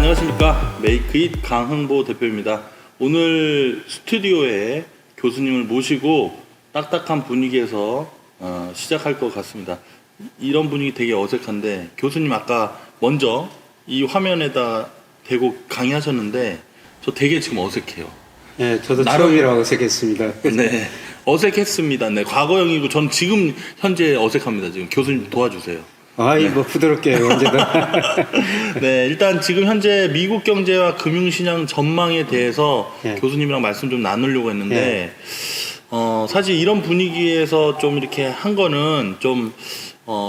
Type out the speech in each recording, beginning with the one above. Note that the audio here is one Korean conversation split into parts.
안녕하십니까. 메이크잇 강흥보 대표입니다. 오늘 스튜디오에 교수님을 모시고 딱딱한 분위기에서 시작할 것 같습니다. 이런 분위기 되게 어색한데, 교수님 아까 먼저 이 화면에다 대고 강의하셨는데 저 되게 지금 어색해요. 네, 저도 처음이라 어색했습니다. 네, 어색했습니다. 네, 과거형이고 전 지금 현재 어색합니다. 지금 교수님 도와주세요. 아이, 뭐 부드럽게 언제나. 네, 일단 지금 현재 미국 경제와 금융시장 전망에 대해서 네. 교수님이랑 말씀 좀 나누려고 했는데, 사실 이런 분위기에서 좀 이렇게 한 거는 좀,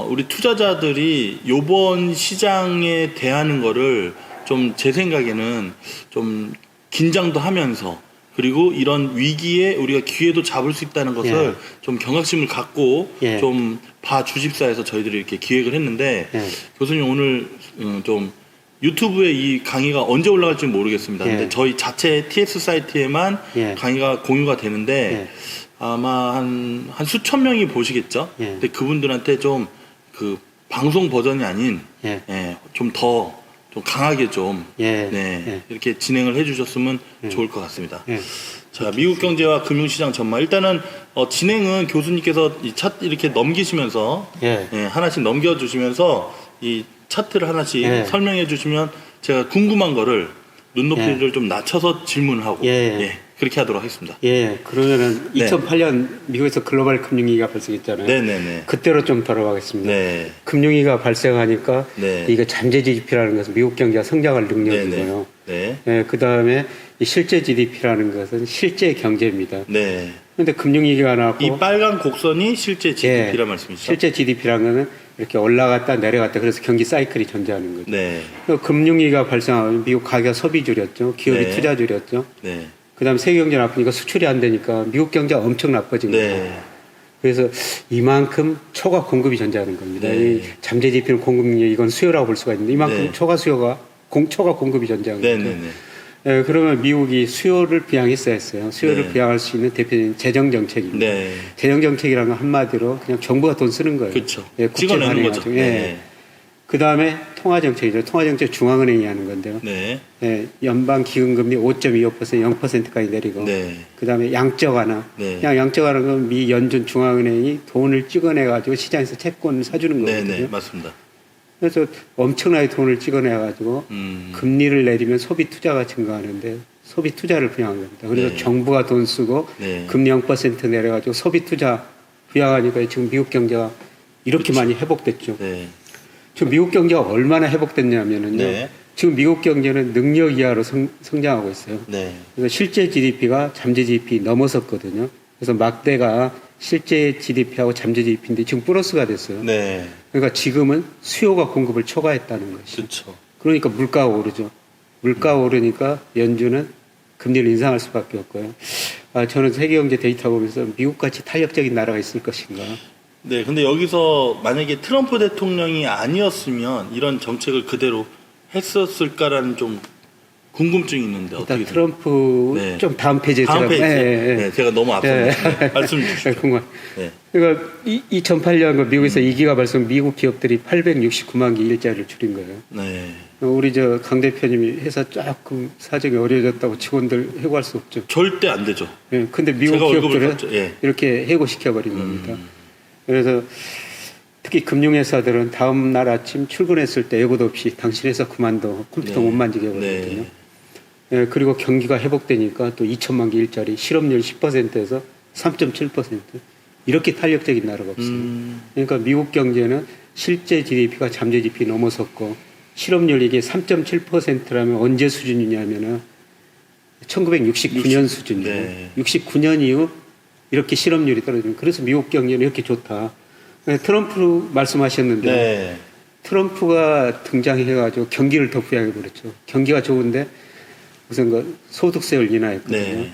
우리 투자자들이 요번 시장에 대하는 거를 좀 제 생각에는 좀 긴장도 하면서, 그리고 이런 위기에 우리가 기회도 잡을 수 있다는 것을 좀 경각심을 갖고 좀 주집사에서 저희들이 이렇게 기획을 했는데, 교수님 오늘 좀 유튜브에 이 강의가 언제 올라갈지 모르겠습니다. 근데 저희 자체 TS 사이트에만 강의가 공유가 되는데 아마 한 수천 명이 보시겠죠. 근데 그분들한테 좀 그 방송 버전이 아닌 좀 더 좀 강하게 좀 이렇게 진행을 해주셨으면 좋을 것 같습니다. 자, 미국 경제와 금융시장 전망. 일단은 진행은 교수님께서 이 차트 이렇게 넘기시면서 하나씩 넘겨주시면서 이 차트를 하나씩 설명해 주시면 제가 궁금한 거를 눈높이를 좀 낮춰서 질문하고 그렇게 하도록 하겠습니다. 그러면은 2008년 미국에서 글로벌 금융위기가 발생했잖아요. 네네네. 그때로 좀 돌아가겠습니다. 네. 금융위기가 발생하니까 이게 잠재 GDP라는 것은 미국 경제가 성장할 능력이고요. 그 다음에 실제 GDP라는 것은 실제 경제입니다. 그런데 금융위기가 나고 이 빨간 곡선이 실제 GDP란 말씀이시죠? 실제 GDP라는 것은 이렇게 올라갔다 내려갔다 그래서 경기 사이클이 존재하는 거죠. 금융위기가 발생하면 미국 가격 소비 줄였죠. 기업이 투자 줄였죠. 그 다음에 세계 경제 나쁘니까 수출이 안 되니까 미국 경제가 엄청 나빠진 거예요. 그래서 이만큼 초과 공급이 존재하는 겁니다. 이 잠재 GDP는 공급 능력, 이건 수요라고 볼 수가 있는데 이만큼 초과 공급이 존재하는 거죠. 그러면 미국이 수요를 부양했어야 했어요. 수요를 부양할 수 있는 대표적인 재정 정책입니다. 재정 정책이라는 건 한마디로 그냥 정부가 돈 쓰는 거예요. 그렇죠. 국채 발행하죠. 그 다음에 통화정책이죠. 통화정책 중앙은행이 하는 건데요. 연방기금금리 5.25% 0%까지 내리고 그 다음에 양적 완화. 그냥 양적 완화는 건 미 연준 중앙은행이 돈을 찍어내가지고 시장에서 채권을 사주는 거거든요. 맞습니다. 그래서 엄청나게 돈을 찍어내가지고 금리를 내리면 소비 투자가 증가하는데 소비 투자를 부양한 겁니다. 그래서 정부가 돈 쓰고 금리 0% 내려가지고 소비 투자 부양하니까 지금 미국 경제가 이렇게 많이 회복됐죠. 지금 미국 경제가 얼마나 회복됐냐면은요. 지금 미국 경제는 능력 이하로 성장하고 있어요. 그래서 실제 GDP가 잠재 GDP 넘어섰거든요. 그래서 막대가 실제 GDP하고 잠재 GDP인데 지금 플러스가 됐어요. 그러니까 지금은 수요가 공급을 초과했다는 것이죠. 그러니까 물가가 오르죠. 물가가 오르니까 연준은 금리를 인상할 수밖에 없고요. 저는 세계 경제 데이터 보면서 미국같이 탄력적인 나라가 있을 것인가. 근데 여기서 만약에 트럼프 대통령이 아니었으면 이런 정책을 그대로 했었을까라는 좀 궁금증이 있는데 일단 트럼프 좀 다음 페이지에 제가 너무 앞섰는데 말씀 주시죠. 그러니까 2008년 미국에서 위기가 발생, 미국 기업들이 869만 개 일자리를 줄인 거예요. 우리 강 대표님이 회사 조금 사정이 어려워졌다고 직원들 해고할 수 없죠. 절대 안 되죠. 근데 미국 기업들은 이렇게 해고시켜 버린 겁니다. 그래서 특히 금융회사들은 다음 날 아침 출근했을 때 예고도 없이 당신 회사 그만둬, 컴퓨터 못 만지게 해버리거든요. 그리고 경기가 회복되니까 또 2천만 개 일자리, 실업률 10%에서 3.7% 이렇게 탄력적인 나라가 없어요. 그러니까 미국 경제는 실제 GDP가 잠재 GDP 넘어섰고 실업률 이게 3.7%라면 언제 수준이냐면은 1969년 수준이에요. 69년 이후 이렇게 실업률이 떨어지는. 그래서 미국 경제는 이렇게 좋다. 트럼프 말씀하셨는데 트럼프가 등장해가지고 경기를 더 부양해버렸죠. 경기가 좋은데 우선 그 소득세율 인하했거든요.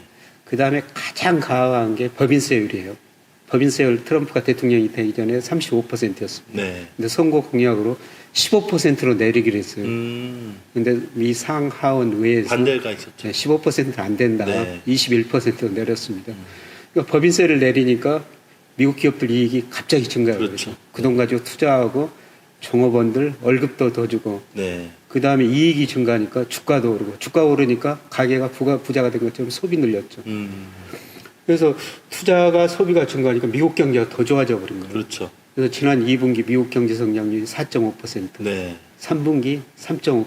그 다음에 가장 강한 게 법인세율이에요. 법인세율 트럼프가 대통령이 되기 전에 35%였습니다. 근데 선거 공약으로 15%로 내리기로 했어요. 근데 미 상하원 의회에서 반대가 있었죠. 15% 안 된다. 21%로 내렸습니다. 그러니까 법인세를 내리니까 미국 기업들 이익이 갑자기 증가해요. 그 돈 가지고 투자하고 종업원들 월급도 더 주고 네. 그 다음에 이익이 증가하니까 주가도 오르고 주가 오르니까 가게가 부자가 된 것처럼 소비 늘렸죠. 그래서 투자가 소비가 증가하니까 미국 경제가 더 좋아져 버린 거예요. 그렇죠. 그래서 지난 2분기 미국 경제 성장률이 4.5%, 네. 3분기 3.5%.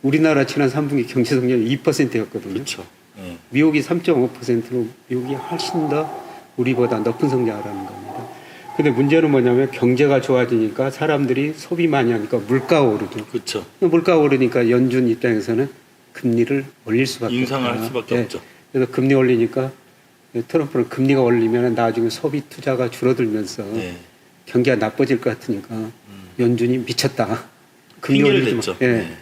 우리나라 지난 3분기 경제 성장률이 2%였거든요. 그렇죠. 네. 미국이 3.5%로 미국이 훨씬 더 우리보다 높은 성장을 하는 겁니다. 근데 문제는 뭐냐면 경제가 좋아지니까 사람들이 소비 많이 하니까 물가가 오르죠. 그렇죠. 물가가 오르니까 연준 입장에서는 금리를 올릴 수밖에 인상할 없다. 수밖에 네. 없죠. 그래서 금리 올리니까 트럼프는 금리가 올리면 나중에 소비 투자가 줄어들면서 네. 경기가 나빠질 것 같으니까 연준이 미쳤다. 핑계를 올리지 마. 댔죠. 예. 네.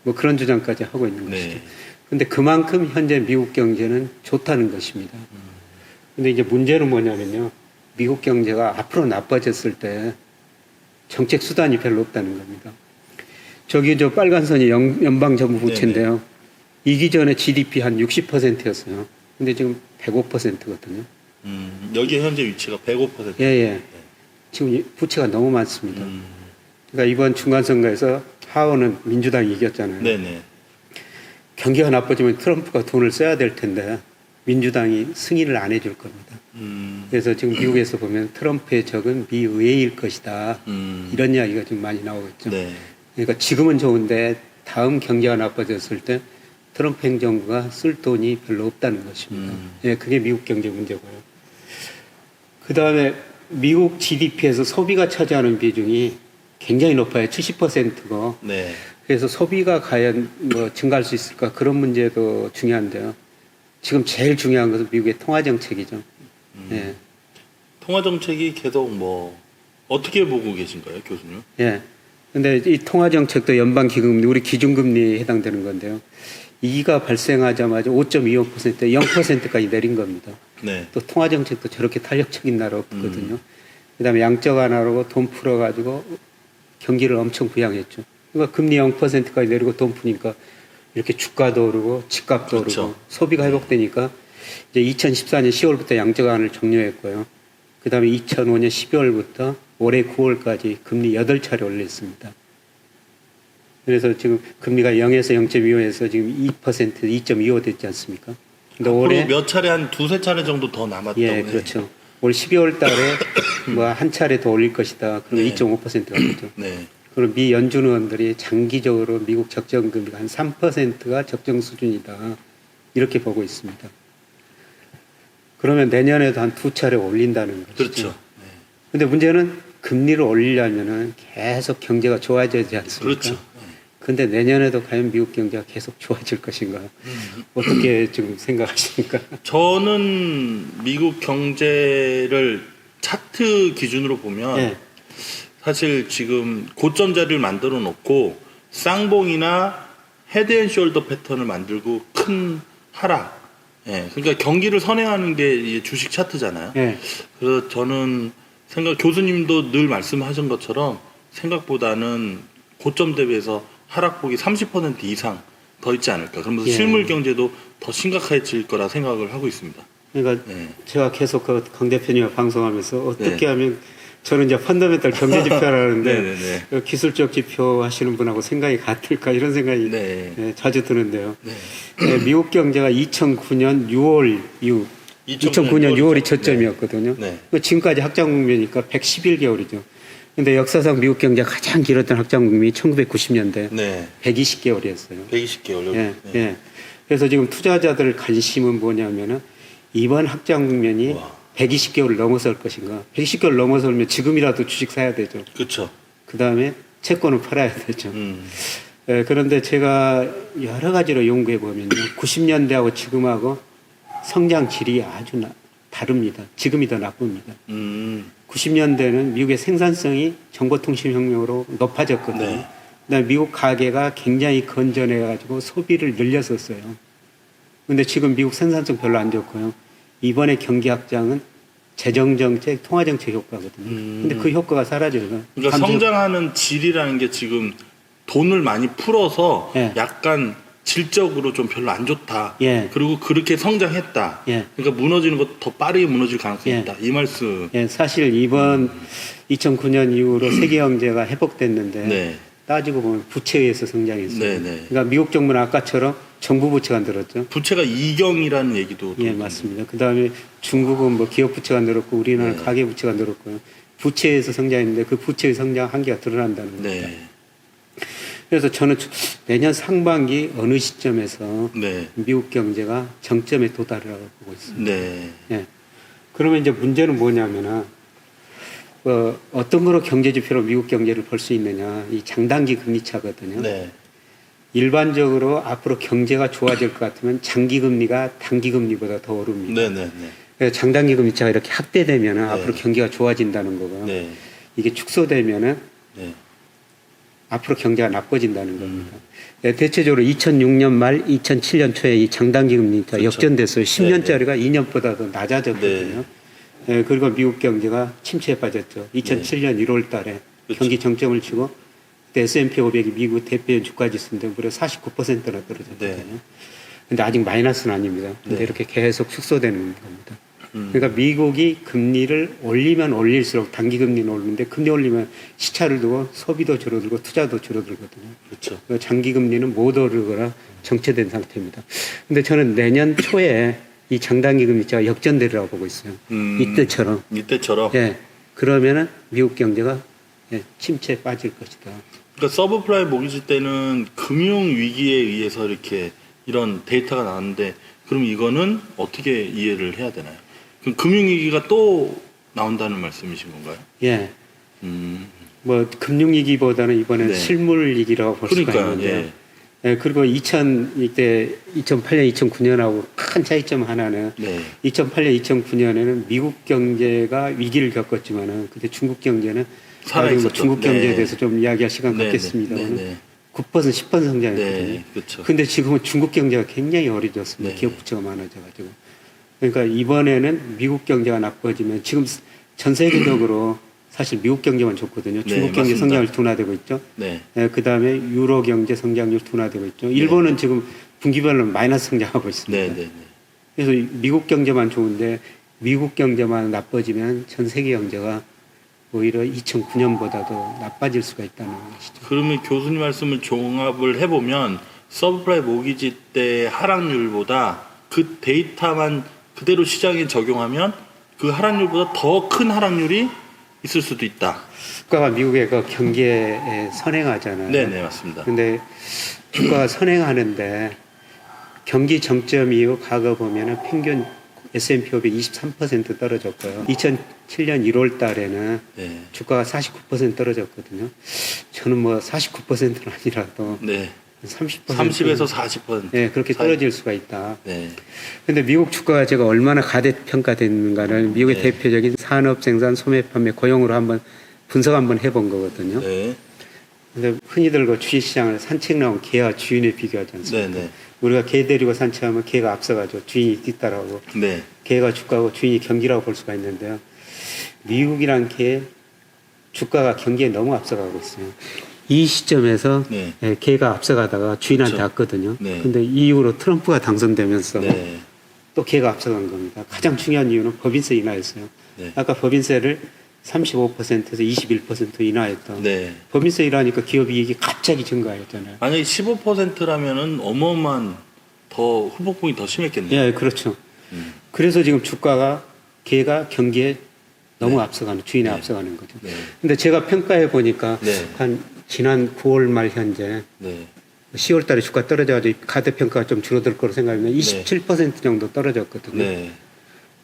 뭐 그런 주장까지 하고 있는 네. 것이죠. 근데 그만큼 현재 미국 경제는 좋다는 것입니다. 근데 이제 문제는 뭐냐면요. 미국 경제가 앞으로 나빠졌을 때 정책 수단이 별로 없다는 겁니다. 저기 저 빨간 선이 연방정부 부채인데요. 이기전에 GDP 한 60%였어요. 근데 지금 105%거든요. 여기 현재 위치가 105%. 예, 예. 지금 부채가 너무 많습니다. 그러니까 이번 중간선거에서 하원은 민주당이 이겼잖아요. 네네. 경기가 나빠지면 트럼프가 돈을 써야 될 텐데 민주당이 승인을 안 해줄 겁니다. 그래서 지금 미국에서 보면 트럼프의 적은 미의회일 것이다. 이런 이야기가 좀 많이 나오고 있죠. 네. 그러니까 지금은 좋은데 다음 경기가 나빠졌을 때 트럼프 행정부가 쓸 돈이 별로 없다는 것입니다. 예, 그게 미국 경제 문제고요. 그 다음에 미국 GDP에서 소비가 차지하는 비중이 굉장히 높아요. 70%고. 네. 그래서 소비가 과연 뭐 증가할 수 있을까 그런 문제도 중요한데요. 지금 제일 중요한 것은 미국의 통화 정책이죠. 예. 통화 정책이 계속 뭐 어떻게 보고 계신 거예요, 교수님? 예. 근데 이 통화 정책도 연방 기금리, 우리 기준금리에 해당되는 건데요. 이가 발생하자마자 5.25% 0%까지 내린 겁니다. 네. 또 통화 정책도 저렇게 탄력적인 나라 없거든요. 그다음에 양적 완화로 돈 풀어가지고 경기를 엄청 부양했죠. 그러니까 금리 0%까지 내리고 돈 푸니까 이렇게 주가도 오르고 집값도 그렇죠. 오르고 소비가 회복되니까 이제 2014년 10월부터 양적 완화를 종료했고요. 그다음에 2005년 12월부터 올해 9월까지 금리 8차례 올렸습니다. 그래서 지금 금리가 0에서 0.25에서 지금 2%, 2.25 됐지 않습니까? 근데 올해 몇 차례 한 두세 차례 정도 더 남았다고 예, 해요. 그렇죠. 올 12월 달에 뭐 한 차례 더 올릴 것이다. 그러면 네. 2.5%가 되죠. 네. 그리고 미 연준 의원들이 장기적으로 미국 적정 금리가 한 3%가 적정 수준이다. 이렇게 보고 있습니다. 그러면 내년에도 한 두 차례 올린다는 것이죠. 그렇죠. 네. 근데 문제는 금리를 올리려면은 계속 경제가 좋아져야 되지 않습니까? 그렇죠. 근데 내년에도 과연 미국 경제가 계속 좋아질 것인가? 어떻게 지금 생각하십니까? 저는 미국 경제를 차트 기준으로 보면 네. 사실 지금 고점 자리를 만들어 놓고 쌍봉이나 헤드앤숄더 패턴을 만들고 큰 하락. 예, 그러니까 경기를 선행하는 게 이 주식 차트잖아요. 네. 그래서 저는 교수님도 늘 말씀하신 것처럼 생각보다는 고점 대비해서 하락폭이 30% 이상 더 있지 않을까. 그러면서 예. 실물 경제도 더 심각해질 거라 생각을 하고 있습니다. 그러니까 네. 제가 계속 강 대표님과 방송하면서 어떻게 네. 하면 저는 이제 펀더멘탈 경제 지표를 하는데 네네네. 그 기술적 지표 하시는 분하고 생각이 같을까 이런 생각이 네. 네, 자주 드는데요. 네. 네, 미국 경제가 2009년 6월 이후 2009년 6월이 저점이었거든요. 네. 지금까지 확장 국면이니까 111개월이죠. 근데 역사상 미국 경제가 가장 길었던 확장 국면이 1990년대 네. 120개월이었어요. 120개월. 예, 예. 그래서 지금 투자자들 관심은 뭐냐면은 이번 확장 국면이 와. 120개월을 넘어설 것인가. 120개월 넘어설면 지금이라도 주식 사야 되죠. 그렇죠. 그 다음에 채권을 팔아야 되죠. 예, 그런데 제가 여러 가지로 연구해 보면요. 90년대하고 지금하고 성장 질이 아주 다릅니다. 지금이 더 나쁩니다. 90년대는 미국의 생산성이 정보통신혁명으로 높아졌거든요. 네. 그다음에 미국 가계가 굉장히 건전해가지고 소비를 늘렸었어요. 근데 지금 미국 생산성 별로 안 좋고요. 이번에 경기 확장은 재정정책, 통화정책 효과거든요. 근데 그 효과가 사라져요. 그러니까 성장하는 질이라는 게 지금 돈을 많이 풀어서 네. 약간 질적으로 좀 별로 안 좋다. 예. 그리고 그렇게 성장했다. 예. 그러니까 무너지는 것도 더 빠르게 무너질 가능성이 예. 있다. 이 말씀. 예, 사실 이번 2009년 이후로 세계 경제가 회복됐는데 네. 따지고 보면 부채에 의해서 성장했어요. 네, 네. 그러니까 미국 정부는 아까처럼 정부 부채가 늘었죠. 부채가 이경이라는 얘기도. 예, 맞습니다. 그 다음에 중국은 뭐 기업 부채가 늘었고 우리나라는 네. 가계 부채가 늘었고요. 부채에서 성장했는데 그 부채의 성장 한계가 드러난다는 겁니다. 네. 그래서 저는 내년 상반기 어느 시점에서 네. 미국 경제가 정점에 도달이라고 보고 있습니다. 네. 예. 그러면 이제 문제는 뭐냐면은 어떤 거로 경제 지표로 미국 경제를 볼 수 있느냐? 이 장단기 금리 차거든요. 네. 일반적으로 앞으로 경제가 좋아질 것 같으면 장기 금리가 단기 금리보다 더 오릅니다. 네. 네. 네. 그래서 장단기 금리 차가 이렇게 확대되면은 네. 앞으로 경기가 좋아진다는 거고요. 네. 이게 축소되면은 네. 앞으로 경제가 나빠진다는 겁니다. 네, 대체적으로 2006년 말 2007년 초에 이 장단기 금리가 그렇죠. 역전됐어요. 10년짜리가 2년보다 더 낮아졌거든요. 네. 네, 그리고 미국 경제가 침체에 빠졌죠. 2007년 1월 달에 그렇죠. 경기 정점을 치고 그때 S&P 500이 미국 대표연 주가 지수인데 무려 49%나 떨어졌거든요. 네. 근데 아직 마이너스는 아닙니다. 근데 네. 이렇게 계속 축소되는 겁니다. 그러니까 미국이 금리를 올리면 올릴수록 단기 금리는 오르는데 금리 올리면 시차를 두고 소비도 줄어들고 투자도 줄어들거든요. 그렇죠. 장기 금리는 못 오르거나 정체된 상태입니다. 근데 저는 내년 초에 이 장단기 금리차가 역전되리라고 보고 있어요. 이때처럼. 이때처럼. 예. 그러면은 미국 경제가 침체에 빠질 것이다. 그러니까 서브프라임 모기지 때는 금융 위기에 의해서 이렇게 이런 데이터가 나왔는데 그럼 이거는 어떻게 이해를 해야 되나요? 그럼 금융 위기가 또 나온다는 말씀이신 건가요? 예. 뭐 금융위기보다는 이번엔 네. 실물위기라고 볼 수가 그러니까요. 있는데 예, 그리고 2008년, 2009년하고 큰 차이점 하나는 네. 2008년, 2009년에는 미국 경제가 위기를 겪었지만은 그때 중국 경제는 나중에 뭐 중국 경제에 네. 대해서 좀 이야기할 시간 네, 갖겠습니다만 네, 네. 9%, 10% 성장했거든요. 네, 그렇죠. 근데 지금은 중국 경제가 굉장히 어려졌습니다. 네. 기업 부채가 많아져가지고. 그러니까 이번에는 미국 경제가 나빠지면 지금 전 세계적으로 사실 미국 경제만 좋거든요. 네, 중국 경제 맞습니다. 성장률 둔화되고 있죠. 네. 그 다음에 유로 경제 성장률 둔화되고 있죠. 일본은 지금 분기별로 마이너스 성장하고 있습니다. 네, 네, 네. 그래서 미국 경제만 좋은데 미국 경제만 나빠지면 전 세계 경제가 오히려 2009년보다도 나빠질 수가 있다는 것이죠. 그러면 교수님 말씀을 종합을 해보면 서브프라임 모기지 때 하락률보다 그 데이터만 그대로 시장에 적용하면 그 하락률보다 더 큰 하락률이 있을 수도 있다. 주가가 미국의 그 경기에 선행하잖아요. 네, 네, 맞습니다. 근데 주가가 선행하는데 경기 정점 이후 과거 보면은 평균 S&P 500 23% 떨어졌고요. 2007년 1월 달에는 네. 주가가 49% 떨어졌거든요. 저는 뭐 49%는 아니라도 네. 30% 30에서 40%. 네, 그렇게 떨어질 수가 있다. 네. 근데 미국 주가가 제가 얼마나 가대평가됐는가를 미국의 네. 대표적인 산업, 생산, 소매, 판매, 고용으로 한번 분석 한번 해본 거거든요. 네. 근데 흔히들 그 주식시장을 산책 나온 개와 주인에 비교하지 않습니까? 네, 네. 우리가 개 데리고 산책하면 개가 앞서가죠. 주인이 뒤따라오고 네. 개가 주가고 주인이 경기라고 볼 수가 있는데요. 미국이란 개 주가가 경기에 너무 앞서가고 있어요. 이 시점에서 네. 개가 앞서가다가 주인한테 그렇죠. 왔거든요. 네. 근데 이 이후로 트럼프가 당선되면서 네. 또 개가 앞서간 겁니다. 가장 중요한 이유는 법인세 인하였어요. 네. 아까 법인세를 35%에서 21% 인하했던 네. 법인세 인하니까 기업 이익이 갑자기 증가했잖아요. 만약에 15%라면은 어마어마한 더 후폭풍이 더 심했겠네요. 예, 그렇죠. 그래서 지금 주가가 개가 경기에 너무 앞서가는 주인에 앞서가는 거죠. 네. 근데 제가 평가해 보니까 네. 한 지난 9월 말 현재 네. 10월 달에 주가 떨어져가지고 가대평가가 좀 줄어들 거로 생각하면 27% 정도 떨어졌거든요. 네.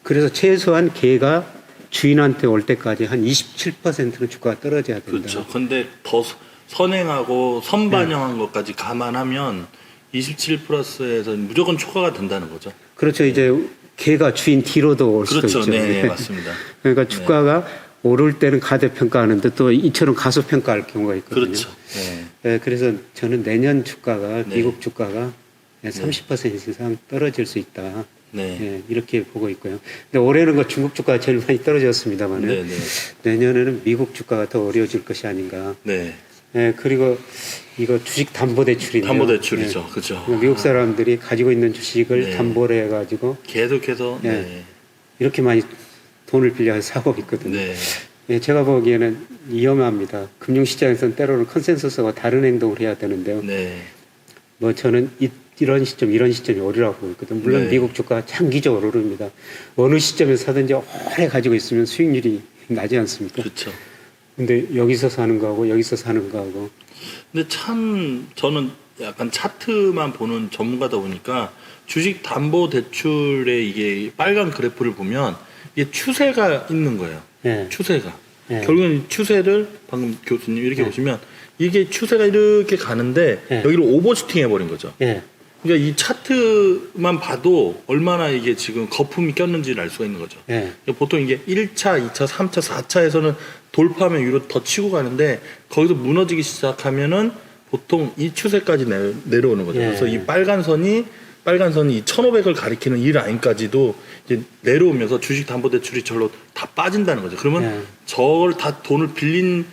그래서 최소한 개가 주인한테 올 때까지 한 27%는 주가가 떨어져야 된다. 그렇죠. 근데 더 선행하고 선반영한 것까지 감안하면 27 플러스에서 무조건 초과가 된다는 거죠. 그렇죠. 이제 개가 주인 뒤로도 올 그렇죠. 수도 있죠. 네, 맞습니다. 그러니까 주가가 오를 때는 가대평가하는데 또 이처럼 가소평가할 경우가 있거든요. 그렇죠. 네. 네, 그래서 저는 내년 주가가 네. 미국 주가가 30% 이상 떨어질 수 있다. 네. 네, 이렇게 보고 있고요. 근데 올해는 그 중국 주가가 제일 많이 떨어졌습니다만 네, 네. 내년에는 미국 주가가 더 어려워질 것이 아닌가. 네. 예, 그리고 이거 주식 담보 대출인데요. 담보 대출이죠. 그죠. 미국 사람들이 가지고 있는 주식을 네. 담보로 해가지고 계속해서 예, 네. 이렇게 많이 돈을 빌려서 사고 있거든요. 네. 예, 제가 보기에는 위험합니다. 금융시장에서는 때로는 컨센서스와 다른 행동을 해야 되는데요. 네. 뭐 저는 이런 시점이 오르라고 보고 있거든요. 물론 네. 미국 주가가 장기적으로 오릅니다. 어느 시점에서 사든지 오래 가지고 있으면 수익률이 나지 않습니까? 그렇죠. 근데 여기서 사는 거하고 여기서 사는 거하고 근데 참 저는 약간 차트만 보는 전문가다 보니까 주식 담보 대출의 이게 빨간 그래프를 보면 이게 추세가 있는 거예요. 예. 추세가. 예. 결국은 이 추세를 방금 교수님 이렇게 예. 보시면 이게 추세가 이렇게 가는데 예. 여기를 오버슈팅 해버린 거죠. 예. 그러니까 이 차트만 봐도 얼마나 이게 지금 거품이 꼈는지를 알 수가 있는 거죠. 예. 그러니까 보통 이게 1차, 2차, 3차, 4차에서는 돌파하면 위로 더 치고 가는데 거기서 무너지기 시작하면은 보통 이 추세까지 내려오는 거죠. 예. 그래서 이 빨간 선이 이 1,500을 가리키는 이 라인까지도 이제 내려오면서 주식담보대출이 절로 다 빠진다는 거죠. 그러면 예. 저걸 다 돈을 빌린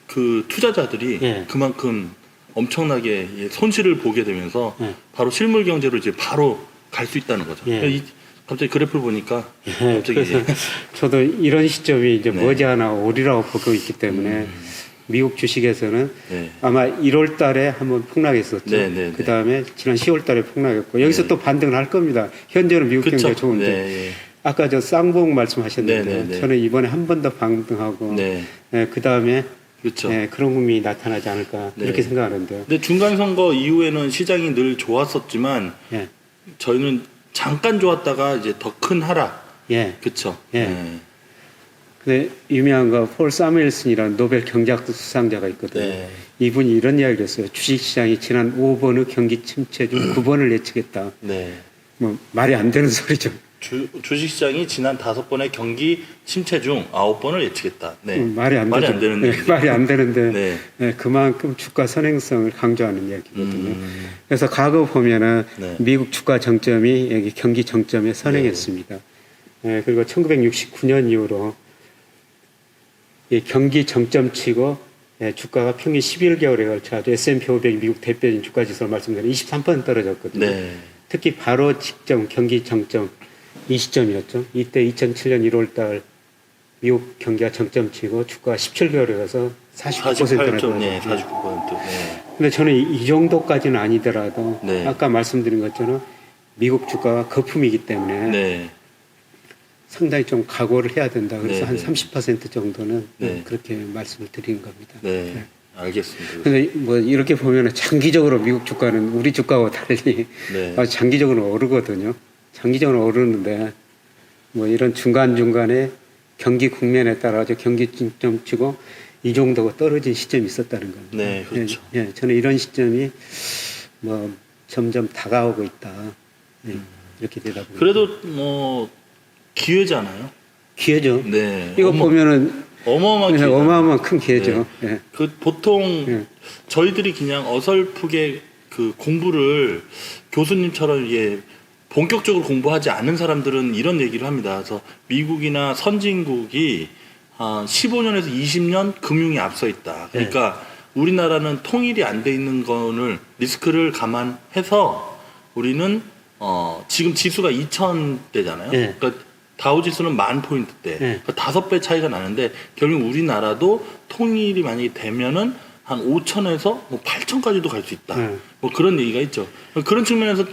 그 투자자들이 예. 그만큼 엄청나게 손실을 보게 되면서 예. 바로 실물 경제로 이제 바로 갈 수 있다는 거죠. 예. 갑자기 그래프를 보니까 예, 갑자기 그래서 저도 이런 시점이 이제 네. 머지않아 오리라고 보고 있기 때문에 미국 주식에서는 네. 아마 1월 달에 한번 폭락했었죠. 네, 네, 네. 그 다음에 지난 10월 달에 폭락했고 여기서 네. 또 반등을 할 겁니다. 현재는 미국 그쵸? 경기가 좋은데 네, 예. 아까 저 쌍봉 말씀하셨는데 네, 네, 네. 저는 이번에 한 번 더 반등하고 네. 그 다음에 그렇죠. 그런 국민이 나타나지 않을까 네. 이렇게 생각하는데요. 근데 중간 선거 이후에는 시장이 늘 좋았었지만 예, 저희는 잠깐 좋았다가 이제 더 큰 하락. 예. 그렇죠. 예. 근데 유명한 거 폴 사무엘슨이라는 노벨 경제학 수상자가 있거든요. 네. 이분이 이런 이야기를 했어요. 주식시장이 지난 5번의 경기 침체 중 9번을 예측했다. 네. 뭐 말이 안 되는 소리죠. 주식시장이 지난 5번의 경기 침체 중 9번을 예측했다. 네. 말이 안 되죠. 되는 네, 얘기죠. 말이 안 되는데 네. 네, 그만큼 주가 선행성을 강조하는 이야기거든요. 그래서 과거 보면은 네. 미국 주가 정점이 여기 경기 정점에 선행했습니다. 네, 그리고 1969년 이후로 이 경기 정점치고 주가가 평균 11개월에 걸쳐 아주 S&P 500 미국 대표적인 주가 지수로 말씀드린 23% 떨어졌거든요. 네. 특히 바로 직전 경기 정점 이 시점이었죠. 이때 2007년 1월달 미국 경기가 정점치고 주가가 17개월에 가서 49%나 48점, 네, 떨어졌어요. 49%. 네. 근데 저는 이 정도까지는 아니더라도 네. 아까 말씀드린 것처럼 미국 주가가 거품이기 때문에 네. 상당히 좀 각오를 해야 된다. 그래서 네, 한 네. 30% 정도는 네. 그렇게 말씀을 드리는 겁니다. 네. 알겠습니다. 근데 뭐 이렇게 보면 장기적으로 미국 주가는 우리 주가와 달리 네. 아주 장기적으로 오르거든요. 장기적으로 오르는데 뭐 이런 중간중간에 경기 국면에 따라 아주 경기 정점치고 이 정도가 떨어진 시점이 있었다는 겁니다. 네, 그렇죠. 예, 저는 이런 시점이 뭐 점점 다가오고 있다. 예, 이렇게 되다 보니 그래도 뭐 기회잖아요. 기회죠. 네. 이거 보면은 어마어마한 기회. 어마어마한 큰 기회죠. 예. 그 보통 예. 저희들이 그냥 어설프게 그 공부를 교수님처럼 본격적으로 공부하지 않은 사람들은 이런 얘기를 합니다. 그래서 미국이나 선진국이 15년에서 20년 금융이 앞서 있다. 그러니까 우리나라는 통일이 안 돼 있는 거를 리스크를 감안해서 우리는 지금 지수가 2,000대잖아요. 네. 그러니까 다우지수는 10,000포인트대. 네. 그러니까 5배 차이가 나는데 결국 우리나라도 통일이 만약에 되면은 한 5,000에서 뭐 8,000까지도 갈 수 있다. 네. 뭐 그런 얘기가 있죠. 그런 측면에서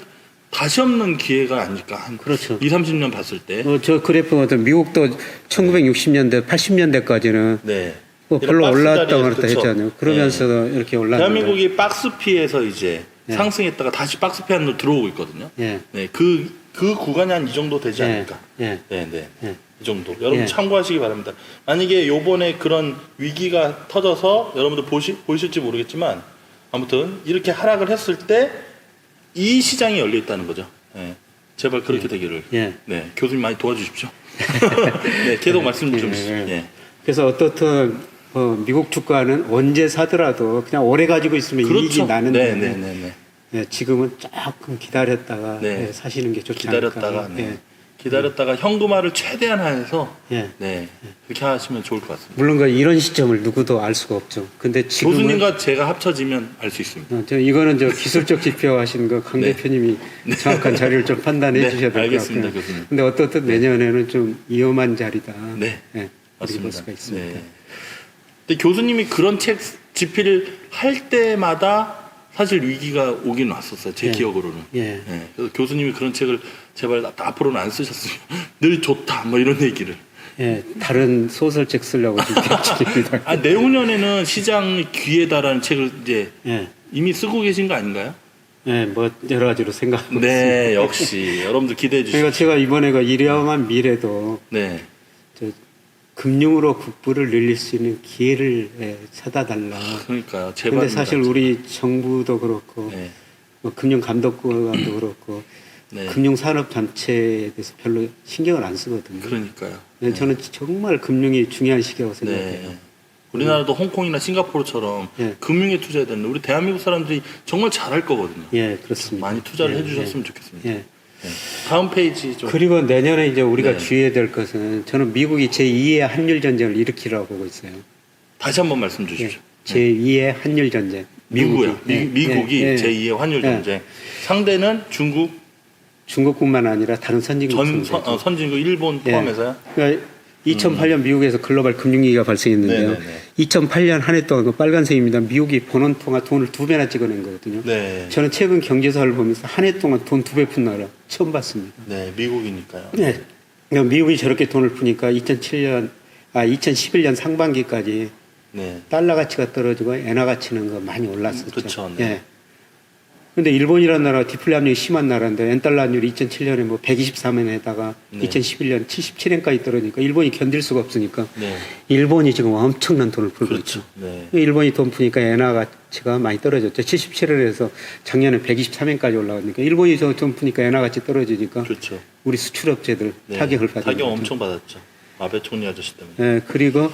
다시 없는 기회가 아닐까. 한 그렇죠. 2, 30년 봤을 때. 저 그래프 같은 미국도 1960년대, 80년대까지는 네. 뭐 별로 박스 올라왔다 자리에서, 그랬다 그쵸? 했잖아요. 그러면서 이렇게 올랐는데. 대한민국이 박스피에서 이제 네. 상승했다가 다시 박스피 안으로 들어오고 있거든요. 예. 네, 그 구간이 한 이 정도 되지 예. 않을까. 예. 네, 네. 예. 이 정도. 여러분 예. 참고하시기 바랍니다. 만약에 요번에 그런 위기가 터져서 여러분들 보이실지 모르겠지만 아무튼 이렇게 하락을 했을 때 이 시장이 열려 있다는 거죠. 네. 제발 그렇게 되기를. 예. 네, 교수님 많이 도와주십시오. 네, 계속 말씀 좀 주시죠. 예. 예. 그래서 어떻든 미국 주가는 언제 사더라도 그냥 오래 가지고 있으면 이익이 나는데 네, 네, 네, 네. 예, 지금은 조금 기다렸다가 네. 사시는 게 좋지 기다렸다가, 않을까. 네. 기다렸다가 현금화를 최대한 해서 예. 네 그렇게 하시면 좋을 것 같습니다. 물론 이런 시점을 누구도 알 수가 없죠. 근데 지금은 교수님과 제가 합쳐지면 알 수 있습니다. 이거는 기술적 지표 하신 거 강 네. 대표님이 정확한 자료를 좀 판단해 네, 주셔야 될 것 알겠습니다, 같고요. 교수님. 근데 어떻든 내년에는 좀 위험한 자리다. 네, 예, 그렇게 볼 수가 있습니다. 네. 근데 교수님이 그런 책 집필을 할 때마다 사실 위기가 오긴 왔었어요. 제 예. 기억으로는. 예. 예. 그래서 교수님이 그런 책을 제발 앞으로는 안 쓰셨으면 늘 좋다 뭐 이런 얘기를. 예, 다른 소설책 쓰려고 지금 계획 중입니다. 아 내후년에는 시장 귀에다라는 책을 이제 예, 이미 쓰고 계신 거 아닌가요? 예, 뭐 여러 가지로 생각하고 네, 역시 여러분들 기대해 주시죠. 그러니까 제가 이번에가 일양한 미래도 네, 저 금융으로 국부를 늘릴 수 있는 기회를 찾아달라. 그러니까요. 제발. 근데 사실 우리 정부도 그렇고 네, 뭐 금융감독관도 그렇고 네. 금융산업 전체에 대해서 별로 신경을 안 쓰거든요. 그러니까요. 네, 저는 정말 금융이 중요한 시기라고 생각해요. 네. 우리나라도 홍콩이나 싱가포르처럼 예. 금융에 투자해야 되는데 우리 대한민국 사람들이 정말 잘할 거거든요. 예, 그렇습니다. 많이 투자를 예, 해주셨으면 좋겠습니다. 예. 네. 다음 페이지 좀. 그리고 내년에 이제 우리가 네. 주의해야 될 것은 저는 미국이 제2의 한일 전쟁을 일으키라고 보고 있어요. 다시 한번 말씀 예. 주십시오. 제2의 한일 전쟁. 누구요? 미국이 예, 예. 제2의 환율 예. 전쟁. 상대는 중국, 중국뿐만 아니라 다른 선진국 선진국, 일본 예. 포함해서요. 그러니까 2008년 미국에서 글로벌 금융위기가 발생했는데요. 네네네. 2008년 한 해 동안 그 빨간색입니다. 미국이 번원 통화 돈을 2배나 찍어낸 거거든요. 네. 저는 최근 경제사를 보면서 한 해 동안 돈 2배 푼 나라 처음 봤습니다. 네, 미국이니까요. 네. 그러니까 미국이 저렇게 돈을 푸니까 2011년 상반기까지 네. 달러 가치가 떨어지고 엔화 가치는 거 많이 올랐었죠. 그쵸, 네. 예. 근데 일본이라는 나라가 디플레 압력이 심한 나라인데 엔달러 환율이 2007년에 뭐 123엔에다가 네. 2011년 77엔까지 떨어지니까 일본이 견딜 수가 없으니까 네. 일본이 지금 엄청난 돈을 풀고 그렇죠. 있죠. 네. 일본이 돈 푸니까 엔화 가치가 많이 떨어졌죠. 77엔에서 작년에 123엔까지 올라가니까 일본이 돈 푸니까 엔화 가치 떨어지니까 그렇죠. 우리 수출업체들 네. 타격을 받은 타격 거죠. 엄청 받았죠. 아베 총리 아저씨 때문에. 예, 그리고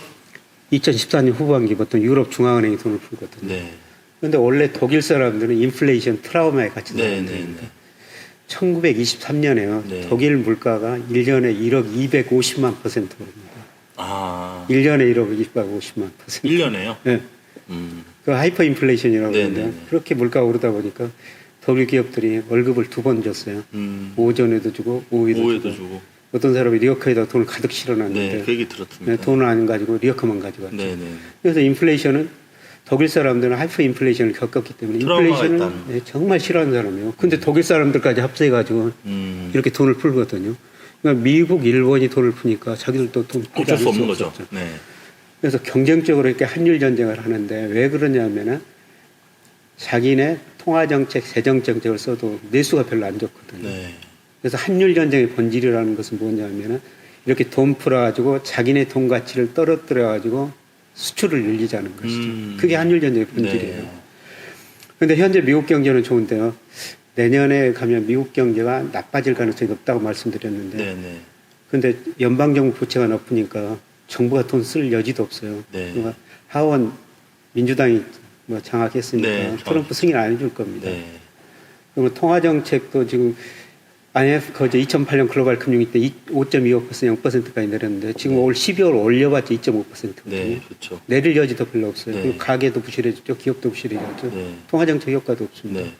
2014년 후반기부터 유럽 중앙은행이 돈을 풀거든요. 네. 근데 원래 독일 사람들은 인플레이션 트라우마에 같이 네, 나는데 네, 네. 1923년에요. 네. 독일 물가가 1년에 1억 250만 % 오릅니다. 아, 1년에 1억 250만 %. 1년에요? 네. 그 하이퍼 인플레이션이라고 네, 하는데 네, 네. 그렇게 물가가 오르다 보니까 독일 기업들이 월급을 2번 줬어요. 오전에도 주고 오후에도 주고. 어떤 사람이 리어커에다 돈을 가득 실어놨는데 네, 그 얘기 들었습니다. 네, 돈을 안 가지고 리어커만 가져갔죠. 네, 네. 그래서 인플레이션은 독일 사람들은 하이퍼 인플레이션을 겪었기 때문에 트라우마가 인플레이션을 있다는. 네, 정말 싫어하는 사람이에요. 근데 독일 사람들까지 합세해가지고 음, 이렇게 돈을 풀거든요. 그러니까 미국, 일본이 돈을 푸니까 자기들도 돈 풀지 어쩔 수 않을 없는 수 거죠. 없었죠. 네. 그래서 경쟁적으로 이렇게 한일 전쟁을 하는데 왜 그러냐면은 자기네 통화정책, 세정정책을 써도 내수가 별로 안 좋거든요. 네. 그래서 한일 전쟁의 본질이라는 것은 뭐냐면은 이렇게 돈 풀어가지고 자기네 돈 가치를 떨어뜨려가지고 수출을 늘리자는 것이죠. 그게 한일 전쟁의 본질이에요. 네. 그런데 현재 미국 경제는 좋은데요. 내년에 가면 미국 경제가 나빠질 가능성이 높다고 말씀드렸는데, 네, 네. 근데 연방정부 부채가 높으니까 정부가 돈 쓸 여지도 없어요. 네. 그러니까 하원 민주당이 뭐 장악했으니까 네, 트럼프 승인 안 해줄 겁니다. 네. 그리고 통화정책도 지금 IMF 거제 2008년 글로벌 금융위 때 5.25% 0%까지 내렸는데 지금 올 12월 올려봤자 2.5%거든요. 네, 그렇죠. 내릴 여지도 별로 없어요. 네. 그리고 가게도 부실해졌죠. 기업도 부실해졌죠. 네. 통화정책 효과도 없습니다. 네.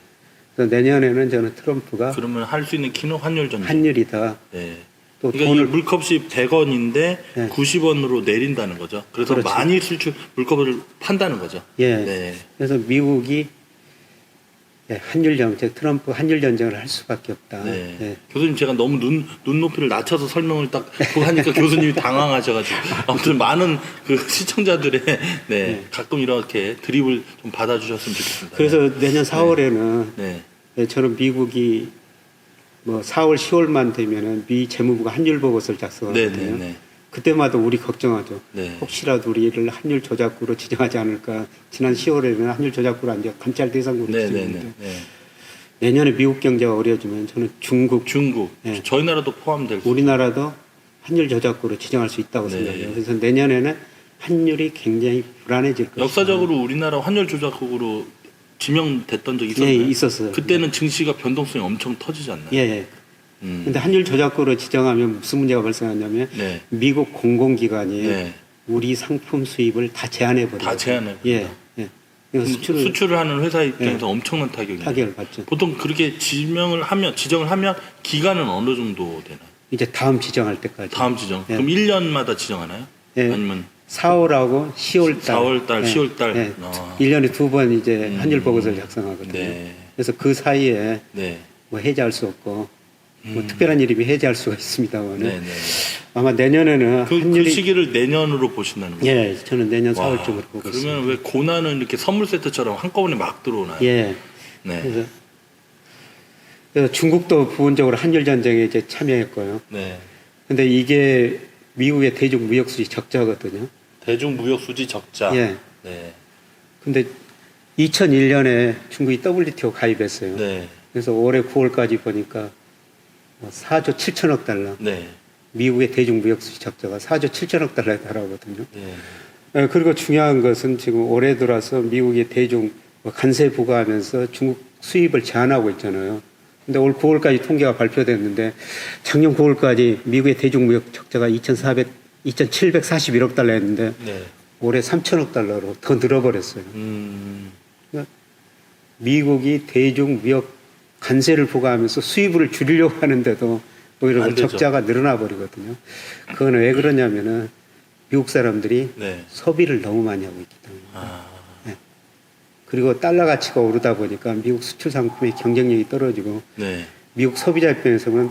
그래서 내년에는 저는 트럼프가 그러면 할 수 있는 키는 환율 전쟁. 환율이다. 네. 또 그러니까 돈을 이 물컵이 100원인데 네. 90원으로 내린다는 거죠. 그래서 그렇죠. 많이 물컵을 판다는 거죠. 예. 네. 그래서 미국이 한일 정책, 트럼프 한일 전쟁을 할 수밖에 없다. 네. 예. 교수님 제가 너무 눈높이를 낮춰서 설명을 딱 하니까 교수님이 당황하셔가지고 아무튼 많은 그 시청자들의 네, 가끔 이렇게 드립을 좀 받아주셨으면 좋겠습니다. 그래서 내년 4월에는 네. 저는 미국이 뭐 4월, 10월만 되면은 미 재무부가 한율 보고서를 네, 작성하거든요. 네, 네. 그때마다 우리 걱정하죠. 네. 혹시라도 우리를 한율 조작구로 지정하지 않을까. 지난 10월에는 한율 조작구로 안 돼. 감찰 대상으로 네, 네, 지정했는데 네, 네. 내년에 미국 경제가 어려지면 저는 중국, 네. 저희 나라도 포함될 수. 우리나라도 한율 조작구로 지정할 수 있다고 네. 생각해요. 그래서 내년에는 한율이 굉장히 불안해질 것이다. 역사적으로 우리나라 환율 조작국으로 지명됐던 적이 있었나요? 네, 있었어요. 그때는 증시가 변동성이 엄청 터지지 않나요? 예, 예. 근데 환율 조작국으로 지정하면 무슨 문제가 발생하냐면 네. 미국 공공기관이 네. 우리 상품 수입을 다 제한해 버려요. 다 제한해. 예. 예. 그래서 수출을 하는 회사 입장에서 엄청난 타격이에요. 타격을 받죠. 보통 그렇게 지정을 하면 기간은 어느 정도 되나요? 이제 다음 지정할 때까지. 다음 지정. 예. 그럼 1년마다 지정하나요? 예. 아니면 4월하고 10월 달. 4월 달, 예. 10월 달. 예. 아. 1년에 2번 이제 환율 보고서를 작성하거든요. 네. 그래서 그 사이에 네. 뭐 해제할 수 없고 뭐 특별한 일이면 해제할 수가 있습니다만 네, 네. 아마 내년에는 그 환율이 시기를 내년으로 보신다는 거예요? 예, 저는 내년 와, 4월쯤으로 보고 있습니다. 그러면 왜 고난은 이렇게 선물 세트처럼 한꺼번에 막 들어오나요? 예. 네. 그래서 중국도 부분적으로 한일 전쟁에 이제 참여했고요. 네. 근데 이게 미국의 대중 무역 수지 적자거든요. 대중 무역 수지 적자. 예. 네. 근데 2001년에 중국이 WTO 가입했어요. 네. 그래서 올해 9월까지 보니까 4조 7천억 달러. 네. 미국의 대중 무역 수지 적자가 4조 7천억 달러에 달하거든요. 네. 예, 그리고 중요한 것은 지금 올해 들어서 미국이 대중 관세 부과하면서 중국 수입을 제한하고 있잖아요. 근데 올 9월까지 통계가 발표됐는데 작년 9월까지 미국의 대중 무역 적자가 2,741억 달러였는데 네. 올해 3천억 달러로 더 늘어버렸어요. 그러니까 미국이 대중 무역 관세를 부과하면서 수입을 줄이려고 하는데도 오히려 안 되죠. 적자가 늘어나 버리거든요. 그건 왜 그러냐면은 미국 사람들이 네. 소비를 너무 많이 하고 있기 때문에. 아. 네. 그리고 달러 가치가 오르다 보니까 미국 수출 상품의 경쟁력이 떨어지고 네. 미국 소비자 입장에서는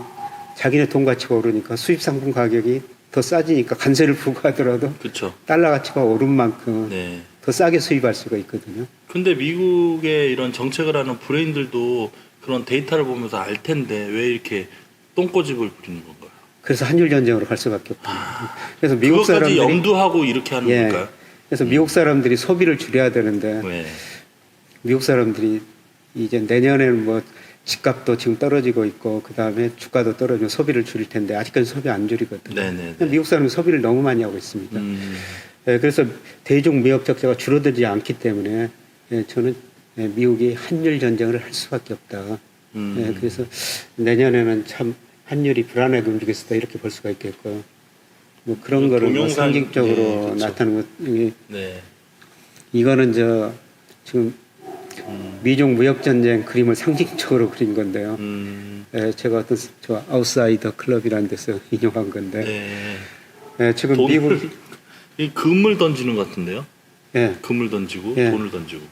자기네 돈 가치가 오르니까 수입 상품 가격이 더 싸지니까 관세를 부과하더라도 그렇죠. 달러 가치가 오른 만큼 네. 더 싸게 수입할 수가 있거든요. 근데 미국의 이런 정책을 하는 브레인들도 그런 데이터를 보면서 알 텐데 왜 이렇게 똥꼬집을 부리는 건가요? 그래서 한일 전쟁으로 갈 수밖에 없다. 그래서 미국 그것까지 사람들이 염두하고 이렇게 하는 예. 걸까요? 그래서 미국 사람들이 소비를 줄여야 되는데 네. 미국 사람들이 이제 내년에는 뭐 집값도 지금 떨어지고 있고 그 다음에 주가도 떨어지면 소비를 줄일 텐데 아직까지 소비 안 줄이거든요. 네네. 미국 사람은 소비를 너무 많이 하고 있습니다. 예, 그래서 대중 무역 적자가 줄어들지 않기 때문에 예, 저는 예, 미국이 한일 전쟁을 할 수밖에 없다. 예, 그래서 내년에는 참 한율이 불안하게 움직일 수다 이렇게 볼 수가 있겠고요. 뭐 그런 거를 뭐 상징적으로 네, 그렇죠. 나타나는 것, 네. 이거는 지금 미중 무역 전쟁 그림을 상징적으로 그린 건데요. 예, 제가 어떤 아웃사이더 클럽이라는 데서 인용한 건데 네. 예, 지금 미국 이 금을 던지는 것 같은데요? 예, 금을 던지고 예. 돈을 던지고.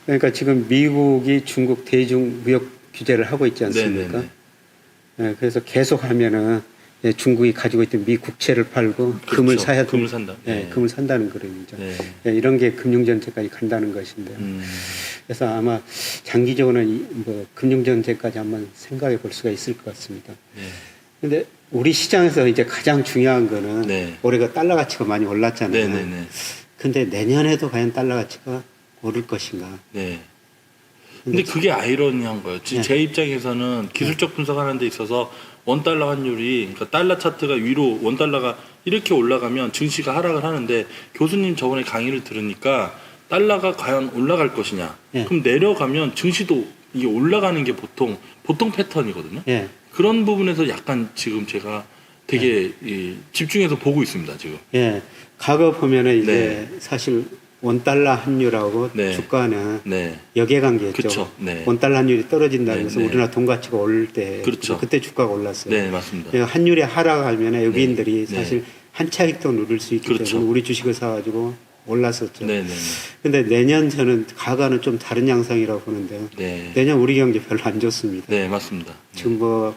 그러니까 지금 미국이 중국 대중 무역 규제를 하고 있지 않습니까? 네네네. 예, 그래서 계속 하면은 예, 중국이 가지고 있던 미 국채를 팔고 그렇죠. 금을 사야 금을 산다. 예, 네. 금을 산다는 그림이죠. 네. 예, 이런 게 금융전쟁까지 간다는 것인데요. 그래서 아마 장기적으로는 뭐 금융전쟁까지 한번 생각해 볼 수가 있을 것 같습니다. 네. 근데 우리 시장에서 이제 가장 중요한 거는 네. 올해가 달러 가치가 많이 올랐잖아요. 네네네. 근데 내년에도 과연 달러 가치가 오를 것인가? 네. 근데 그게 아이러니한 거예요. 네. 제 입장에서는 기술적 분석하는 데 있어서 원달러 환율이, 그러니까 달러 차트가 위로 원달러가 이렇게 올라가면 증시가 하락을 하는데 교수님 저번에 강의를 들으니까 달러가 과연 올라갈 것이냐. 네. 그럼 내려가면 증시도 이게 올라가는 게 보통 패턴이거든요. 예. 그런 부분에서 약간 지금 제가 되게 집중해서 보고 있습니다, 지금. 예. 과거 보면은 이제 네. 사실 원달러 환율하고 네. 주가는 네. 역외관계였죠. 그쵸. 네. 원달러 환율이 떨어진다는 네, 것은 네. 우리나라 돈 가치가 오를 때 그렇죠. 그때 주가가 올랐어요. 네, 맞습니다. 그러니까 환율이 하락하면 외국인들이 네. 사실 한 차익도 누릴 수 있기 그렇죠. 때문에 우리 주식을 사가지고 올랐었죠. 네, 네, 근데 내년 저는 과거는 좀 다른 양상이라고 보는데요. 네. 내년 우리 경제 별로 안 좋습니다. 네, 맞습니다. 지금 뭐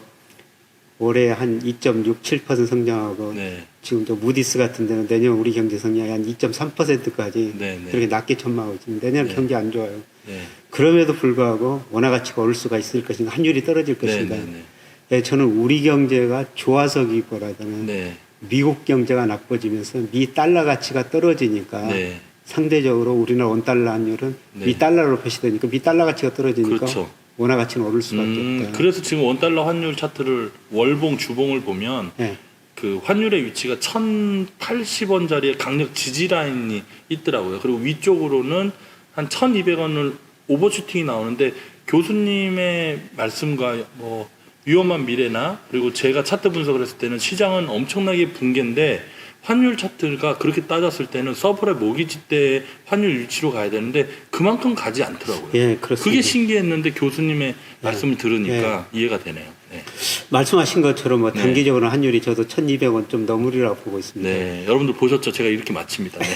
올해 한 2.67% 성장하고 네. 지금 또 무디스 같은 데는 내년 우리 경제 성장이 한 2.3%까지 네, 네. 그렇게 낮게 전망하고 있습니다. 내년 네. 경제 안 좋아요. 네. 그럼에도 불구하고 원화 가치가 오를 수가 있을 것인가, 환율이 떨어질 네, 것인가. 네, 네. 네, 저는 우리 경제가 좋아서기보다는 네. 미국 경제가 나빠지면서 미 달러 가치가 떨어지니까 네. 상대적으로 우리나라 원달러 환율은 네. 미 달러로 표시되니까 미 달러 가치가 떨어지니까 그렇죠. 원화 가치는 오를 수밖에 없다. 그래서 지금 원달러 환율 차트를 월봉, 주봉을 보면 네. 그 환율의 위치가 1,080원짜리의 강력 지지 라인이 있더라고요. 그리고 위쪽으로는 한 1,200원을 오버슈팅이 나오는데 교수님의 말씀과 뭐 위험한 미래나 그리고 제가 차트 분석을 했을 때는 시장은 엄청나게 붕괴인데 환율 차트가 그렇게 따졌을 때는 서브의 모기지 때 환율 유치로 가야 되는데 그만큼 가지 않더라고요. 예, 그렇습니다. 그게 신기했는데 교수님의 말씀을 들으니까 이해가 되네요. 네. 말씀하신 것처럼 뭐 네. 단기적으로 환율이 저도 1,200원 좀 넘으리라고 보고 있습니다. 네, 여러분들 보셨죠? 제가 이렇게 마칩니다. 네.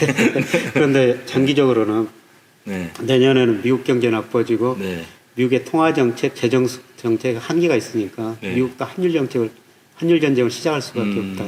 그런데 장기적으로는 네. 내년에는 미국 경제 나빠지고 네. 미국의 통화 정책, 재정 정책 한계가 있으니까 네. 미국도 환율 전쟁을 시작할 수밖에 없다.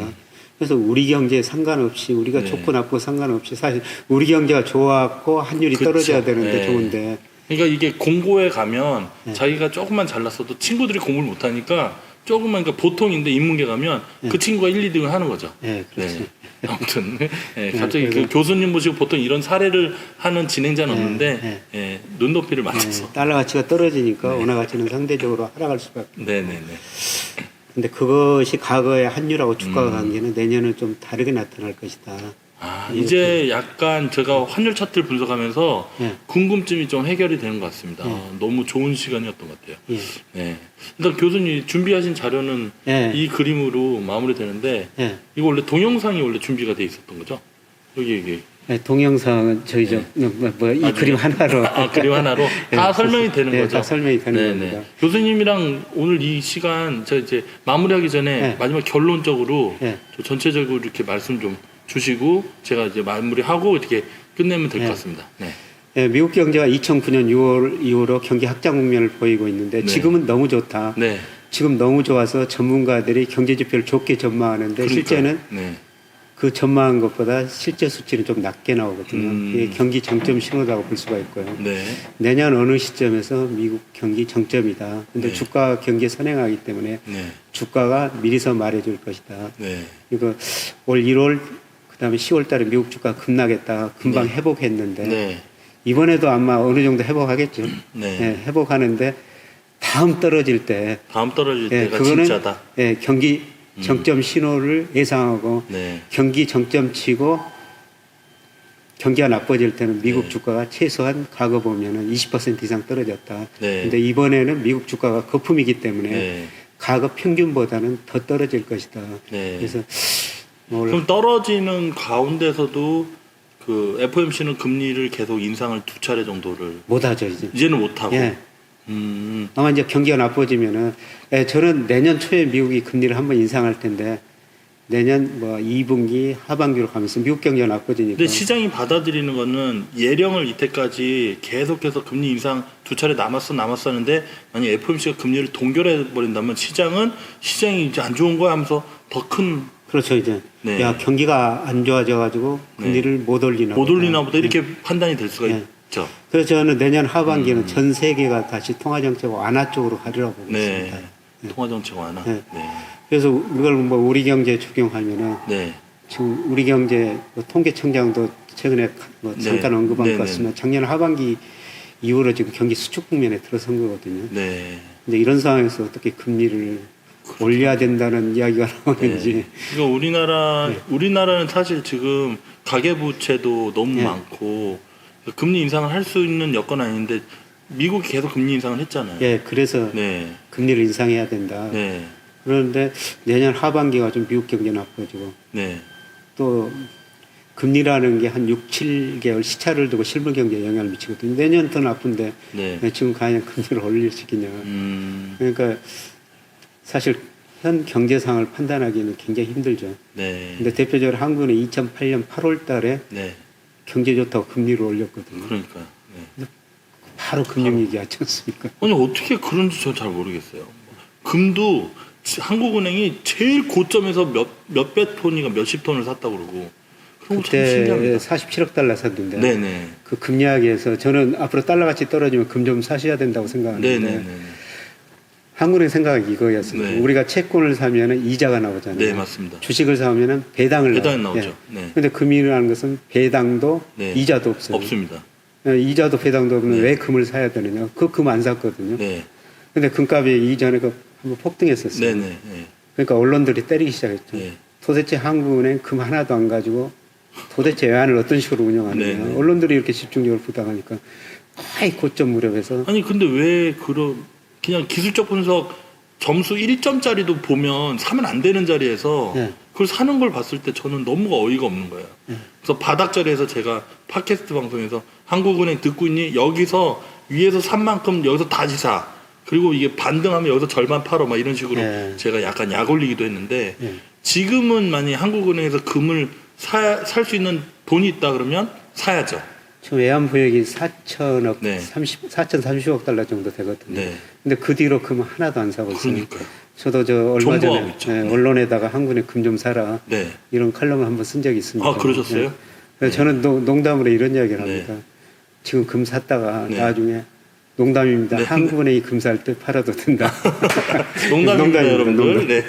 그래서 우리 경제에 상관없이 우리가 네. 좋고 나쁘고 상관없이 사실 우리 경제가 좋았고 환율이 그쵸. 떨어져야 되는데 네. 좋은데 그러니까 이게 공고에 가면 네. 자기가 조금만 잘났어도 친구들이 공부를 못하니까 조금만 그러니까 보통인데 인문계 가면 그 친구가 1, 2등을 하는 거죠. 네, 그렇죠. 네. 아무튼 네, 갑자기 그래서- 그 교수님 모시고 보통 이런 사례를 하는 진행자는 네, 없는데 네. 예, 눈높이를 맞춰서. 달러 가치가 떨어지니까 네. 원화 가치는 상대적으로 하락할 수밖에. 네네네. 근데 그것이 과거의 환율하고 주가 관계는 내년은 좀 다르게 나타날 것이다. 아, 이렇게. 이제 약간 제가 환율 차트를 분석하면서 네. 궁금증이 좀 해결이 되는 것 같습니다. 네. 너무 좋은 시간이었던 것 같아요. 예. 네. 일단 교수님 준비하신 자료는 네. 이 그림으로 마무리되는데 예. 이거 원래 동영상이 원래 준비가 돼 있었던 거죠? 여기. 네, 동영상은 저희 이 나중에. 그림 하나로 아, 그림 하나로 네, 다 설명이 되는 네, 거죠? 다 설명이 되는 네네. 겁니다. 교수님이랑 오늘 이 시간 저 이제 마무리하기 전에 네. 마지막 결론적으로 네. 저 전체적으로 이렇게 말씀 좀 주시고 제가 이제 마무리하고 이렇게 끝내면 될 것 네. 같습니다. 네. 네, 미국 경제가 2009년 6월 이후로 경기 확장 국면을 보이고 있는데 네. 지금은 너무 좋다. 네. 지금 너무 좋아서 전문가들이 경제 지표를 좋게 전망하는데 그러니까요. 실제는 네. 그 전망한 것보다 실제 수치는 좀 낮게 나오거든요. 이게 경기 정점 신호라고 볼 수가 있고요. 네. 내년 어느 시점에서 미국 경기 정점이다. 근데 네. 주가 경기에 선행하기 때문에 네. 주가가 미리서 말해줄 것이다. 네. 이거 올 1월 그다음에 10월 달에 미국 주가 급락했다가 금방 네. 회복했는데 네. 이번에도 아마 어느 정도 회복하겠죠. 네. 예, 회복하는데 다음 떨어질 때 다음 떨어질 예, 때가 그거는 진짜다. 예, 경기 정점 신호를 예상하고 네. 경기 정점 치고 경기가 나빠질 때는 미국 네. 주가가 최소한 과거 보면은 20% 이상 떨어졌다. 네. 근데 이번에는 미국 주가가 거품이기 때문에 네. 과거 평균보다는 더 떨어질 것이다. 네. 그래서 뭐 그럼 떨어지는 가운데서도 그 FOMC는 금리를 계속 인상을 2차례 정도를 못하죠 이제. 이제는 못 하고. 예. 아마 이제 경기가 나빠지면은 저는 내년 초에 미국이 금리를 한번 인상할 텐데 내년 뭐 2분기 하반기로 가면서 미국 경기가 나빠지니까. 근데 시장이 받아들이는 거는 예령을 이때까지 계속해서 금리 인상 2차례 남았었는데 만약 FOMC가 금리를 동결해 버린다면 시장이 이제 안 좋은 거야 하면서 더 큰 그렇죠 이제. 네. 야 경기가 안 좋아져 가지고 금리를 못 올리나. 못 올리나 보다 이렇게 판단이 될 수가 네. 있죠. 그래서 저는 내년 하반기는 전 세계가 다시 통화 정책 완화 쪽으로 가리라고 보고 네. 있습니다. 통화 정책 완화. 네. 네. 그래서 이걸 뭐 우리 경제에 적용하면은 네. 지금 우리 경제 뭐 통계청장도 최근에 뭐 잠깐 네. 언급한 네, 것 같지만 작년 하반기 이후로 지금 경기 수축 국면에 들어선 거거든요. 네. 근데 이런 상황에서 어떻게 금리를 올려야 된다는 이야기가 나오는지. 네. 그러니까 우리나라는 사실 지금 가계부채도 너무 네. 많고 금리 인상을 할 수 있는 여건은 아닌데 미국이 계속 금리 인상을 했잖아요. 예, 그래서 네. 금리를 인상해야 된다. 네. 그런데 내년 하반기가 좀 미국 경제 나빠지고 네. 또 금리라는 게 한 6, 7개월 시차를 두고 실물 경제에 영향을 미치거든요. 내년 더 나쁜데 네. 지금 과연 금리를 올릴 시기냐. 음. 그러니까 사실 현 경제 상황을 판단하기는 굉장히 힘들죠. 네. 근데 대표적으로 한국은 2008년 8월 달에 네. 경제 좋다고 금리를 올렸거든요. 그러니까. 네. 바로 금융위기 하지 않습니까? 아니 어떻게 그런지 전 잘 모르겠어요. 금도 한국은행이 제일 고점에서 몇백 톤이가 몇십 톤을 샀다고 그러고. 그런 거참 그때 신기합니다. 47억 달러 샀는데 네네. 그 금리학에서 저는 앞으로 달러 가치 떨어지면 금 좀 사셔야 된다고 생각하는데 네네네. 한국은행 생각이 이거였어요. 네. 우리가 채권을 사면 이자가 나오잖아요. 네 맞습니다. 주식을 사면 배당을 배당이 나와요. 나오죠. 네. 근데 금이라는 것은 배당도 네. 이자도 없어요. 없습니다. 이자도 배당도 없는 네. 왜 금을 사야 되느냐? 그 금 안 샀거든요. 네. 근데 금값이 이전에 한번 폭등했었어요. 네네. 네. 그러니까 언론들이 때리기 시작했죠. 네. 도대체 한국은행 금 하나도 안 가지고 도대체 외환을 어떤 식으로 운영하느냐. 네, 네. 언론들이 이렇게 집중적으로 부당하니까 거의 고점 무렵에서 아니 근데 왜 그냥 기술적 분석 점수 1점짜리도 보면 사면 안 되는 자리에서 네. 그걸 사는 걸 봤을 때 저는 너무 어이가 없는 거예요. 그래서 바닥 자리에서 제가 팟캐스트 방송에서 한국은행 듣고 있니? 여기서 위에서 산 만큼 여기서 다시 사. 그리고 이게 반등하면 여기서 절반 팔어. 막 이런 식으로 네. 제가 약간 약 올리기도 했는데 네. 지금은 만약 한국은행에서 금을 살 수 있는 돈이 있다 그러면 사야죠. 지금 외환부역이 4천억, 네. 4,030억 달러 정도 되거든요. 네. 근데 그 뒤로 금 하나도 안 사고 있어요. 그러니까요. 저도 저 얼마 존버하고 전에 있죠. 예, 네. 언론에다가 한군에 금 좀 사라 네. 이런 칼럼을 한번 쓴 적이 있습니다. 아, 그러셨어요? 예. 그래서 저는 농담으로 이런 이야기를 네. 합니다. 지금 금 샀다가 네. 나중에 농담입니다. 네. 한국은행이 금 살 때 팔아도 된다. 농담입니다, 여러분들. 농담. 네.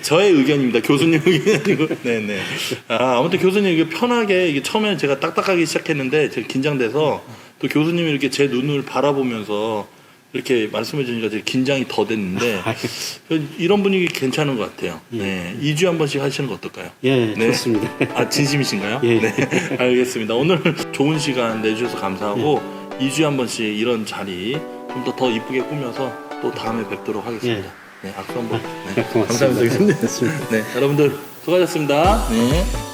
저의 의견입니다. 교수님 의견이 아니고. 네네. 아무튼 교수님 이게 편하게 이게 처음에는 제가 딱딱하기 시작했는데 제가 긴장돼서 또 교수님이 이렇게 제 눈을 바라보면서 이렇게 말씀해 주니까 제가 긴장이 더 됐는데 이런 분위기 괜찮은 것 같아요. 네. 2주에 한 번씩 하시는 거 어떨까요? 예, 네. 좋습니다. 아, 진심이신가요? 예. 네. 알겠습니다. 오늘 좋은 시간 내주셔서 감사하고 2주에 한 번씩 이런 자리 좀 더 이쁘게 꾸며서 또 다음에 뵙도록 하겠습니다. 네, 악수 한번. 네. 고맙습니다. 감사합니다. 네, 여러분들 수고하셨습니다. 네.